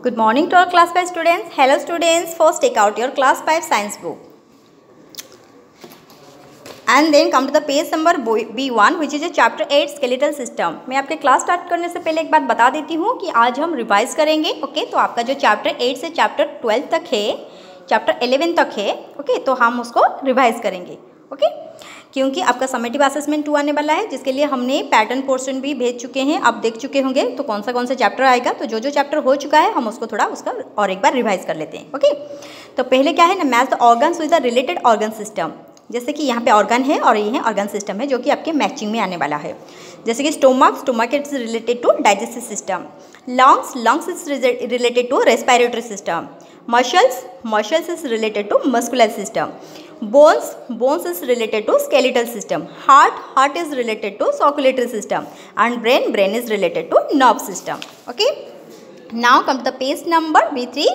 Good morning to our class 5 students. Hello students, first take out your class 5 science book and then come to the page number B1 which is a chapter 8 skeletal system. मैं आपके class start करने से पहले एक बात बता देती हूँ कि आज हम रिवाइज करेंगे. ओके तो आपका जो चैप्टर 8 से चैप्टर 12 तक है, चैप्टर 11 तक है. ओके तो हम उसको रिवाइज करेंगे. ओके क्योंकि आपका समेटिव असेसमेंट 2 आने वाला है, जिसके लिए हमने पैटर्न पोर्शन भी भेज चुके हैं. आप देख चुके होंगे तो कौन सा चैप्टर आएगा. तो जो चैप्टर हो चुका है हम उसको थोड़ा उसका और एक बार रिवाइज कर लेते हैं. ओके तो पहले क्या है ना, match the organs with the related organ system. जैसे कि यहाँ पे ऑर्गन है और ये है ऑर्गन सिस्टम है जो कि आपके मैचिंग में आने वाला है. जैसे कि stomach is related to digestive system. Lungs is related to respiratory system. Muscles is related to muscular system. bones is related to skeletal system. Heart is related to circulatory system, and brain is related to nerve system. Okay, now come to the page number B3,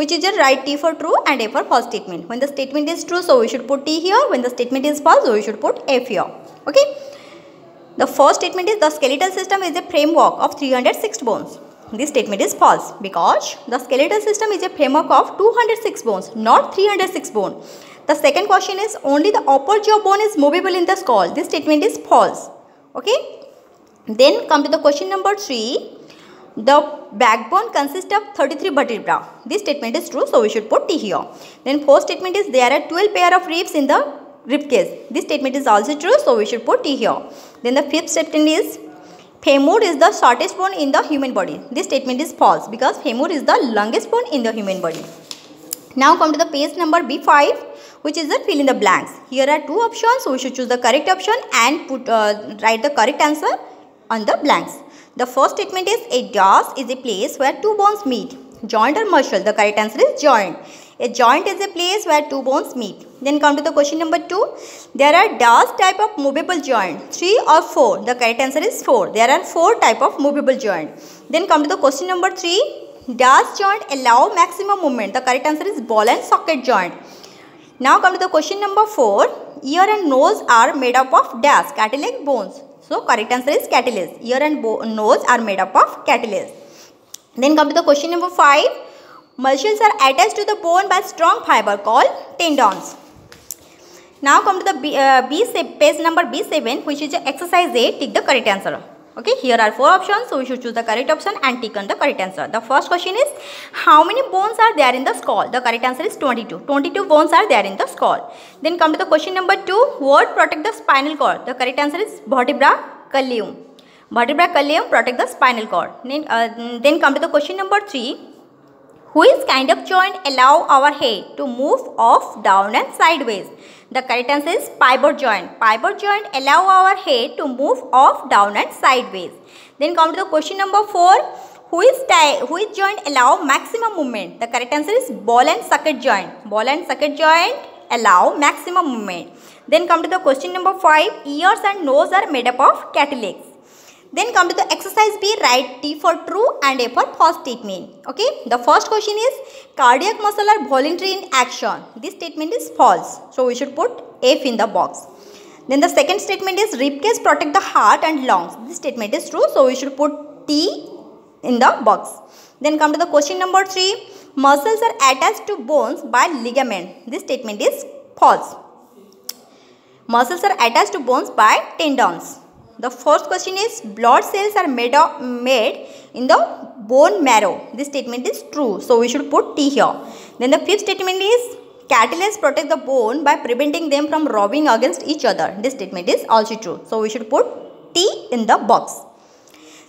which is a write T for true and A for false statement. When the statement is true, so we should put T here. When the statement is false, so we should put F here. Okay, the first statement is the skeletal system is a framework of 306 bones. This statement is false because the skeletal system is a framework of 206 bones, not 306 bones. The second question is only the upper jaw bone is movable in the skull. This statement is false. Okay. Then come to the question number 3. The backbone consists of 33 vertebrae. This statement is true, so we should put T here. Then fourth statement is there are 12 pair of ribs in the rib cage. This statement is also true, so we should put T here. Then the fifth statement is femur is the shortest bone in the human body. This statement is false because femur is the longest bone in the human body. Now come to the page number B5, which is the fill in the blanks. Here are two options, so we should choose the correct option and write the correct answer on the blanks. The first statement is a dash is a place where two bones meet. Joint or muscle? The correct answer is joint. A joint is a place where two bones meet. Then come to the question number 2. There are dash type of movable joint, 3 or 4. The correct answer is 4. There are 4 type of movable joint. Then come to the question number 3. Dash joint allow maximum movement. The correct answer is ball and socket joint. Now come to the question number 4. Ear and nose are made up of dash cartilage bones. So correct answer is cartilage. Ear and nose are made up of cartilage. Then come to the question number 5. Muscles are attached to the bone by strong fiber called tendons. Now come to the page number B7, which is exercise A. Tick the correct answer. Okay, here are 4 options, so we should choose the correct option and tick on the correct answer. The first question is how many bones are there in the skull? The correct answer is 22. 22 bones are there in the skull. Then come to the question number 2. What protect the spinal cord? The correct answer is vertebra column. Vertebra column protect the spinal cord. Then come to the question number 3. Which kind of joint allow our head to move off, down and sideways? The correct answer is pivot joint. Pivot joint allow our head to move off, down and sideways. Then come to the question number 4. Which joint allow maximum movement? The correct answer is ball and socket joint. Ball and socket joint allow maximum movement. Then come to the question number 5. Ears and nose are made up of cartilage. Then come to the exercise B. Write T for true and A for false statement. Okay. The first question is cardiac muscle are voluntary in action. This statement is false. So we should put F in the box. Then the second statement is rib cage protect the heart and lungs. This statement is true. So we should put T in the box. Then come to the question number 3. Muscles are attached to bones by ligament. This statement is false. Muscles are attached to bones by tendons. The first question is blood cells are made in the bone marrow. This statement is true, so we should put T here. Then the fifth statement is cartilage protect the bone by preventing them from rubbing against each other. This statement is also true, so we should put T in the box.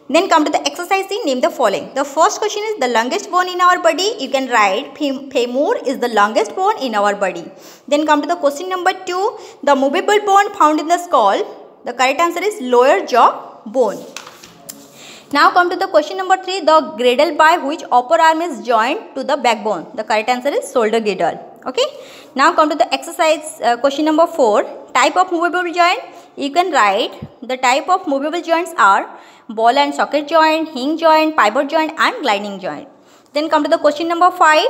Then come to the exercise C. Name the following. The first question is the longest bone in our body. You can write femur is the longest bone in our body. Then come to the question number 2. The movable bone found in the skull. The correct answer is lower jaw bone. Now come to the question number 3. The girdle by which upper arm is joined to the backbone. The correct answer is shoulder girdle. Okay. Now come to the exercise question number 4. Type of movable joint. You can write the type of movable joints are ball and socket joint, hinge joint, pivot joint and gliding joint. Then come to the question number 5.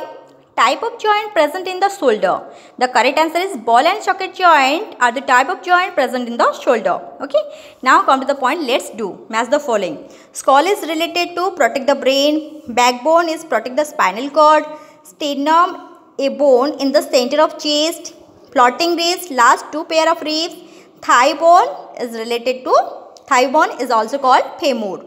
type of joint present in the shoulder. The correct answer is ball and socket joint are the type of joint present in the shoulder. Okay. Now come to the point. Let's do match the following. Skull is related to protect the brain. Backbone is protect the spinal cord. Sternum, a bone in the center of chest. Floating ribs, last two pair of ribs. Thigh bone is related to thigh bone is also called femur.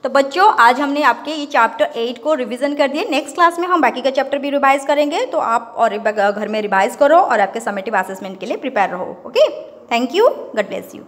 तो बच्चों आज हमने आपके ये chapter 8 को revision कर दिया। Next class में हम बाकी का चैप्टर भी रिवाइज करेंगे, तो आप और घर में रिवाइज करो और आपके समेटिव असेसमेंट के लिए प्रिपेयर रहो। Okay, thank you, God bless you.